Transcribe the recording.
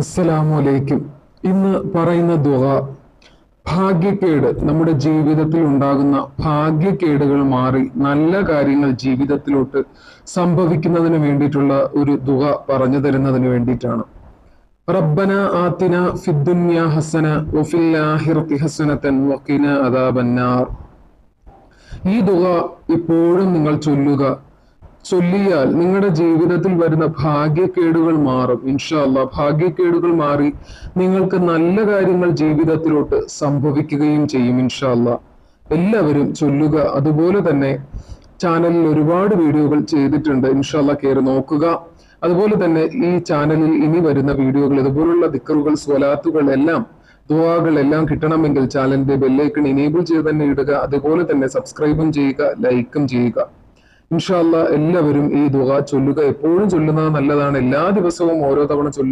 അസ്സലാമു അലൈക്കും. ഇന്ന് പറയുന്ന ദുആ ഭാഗ്യക്കേട്, നമ്മുടെ ജീവിതത്തിൽ ഉണ്ടാകുന്ന ഭാഗ്യക്കേടുകൾ മാറി നല്ല കാര്യങ്ങൾ ജീവിതത്തിലോട്ട് സംഭവിക്കുന്നതിന് വേണ്ടിയിട്ടുള്ള ഒരു ദുആ പറഞ്ഞു തരുന്നതിന് വേണ്ടിയിട്ടാണ്. റബ്ബന ആതിന ഫിദ്ദുനിയ ഹസന വഫിൽ ആഖിറതി ഹസനതൻ വഖിന അദാബന്നാർ. ഈ ദുആ എപ്പോഴും നിങ്ങൾ ചൊല്ലിയാൽ നിങ്ങളുടെ ജീവിതത്തിൽ വരുന്ന ഭാഗ്യക്കേടുകൾ മാറും. ഇൻഷാ അല്ലാഹ് ഭാഗ്യക്കേടുകൾ മാറി നിങ്ങൾക്ക് നല്ല കാര്യങ്ങൾ ജീവിതത്തിലോട്ട് സംഭവിക്കുകയും ചെയ്യും. ഇൻഷാ അല്ലാഹ് എല്ലാവരും ചൊല്ലുക. അതുപോലെ തന്നെ ചാനലിൽ ഒരുപാട് വീഡിയോകൾ ചെയ്തിട്ടുണ്ട്, ഇൻഷാ അല്ലാഹ് കയറി നോക്കുക. അതുപോലെ തന്നെ ഈ ചാനലിൽ ഇനി വരുന്ന വീഡിയോകൾ ഇതുപോലുള്ള ദിക്റുകൾ, സ്വലാത്തുകൾ എല്ലാം, ദുആകൾ എല്ലാം കിട്ടണമെങ്കിൽ ചാനലിന്റെ ബെല്ലൈക്കൺ എനേബിൾ ചെയ്ത് തന്നെ ഇടുക. അതുപോലെ തന്നെ സബ്സ്ക്രൈബും ചെയ്യുക, ലൈക്കും ചെയ്യുക. ഇൻഷാ അല്ലാഹ് എല്ലാവരും ഈ ദുആ ചൊല്ലുക. എപ്പോഴും ചൊല്ലുന്നത് നല്ലതാണ്. എല്ലാ ദിവസവും ഓരോ തവണ ചൊല്ലുക.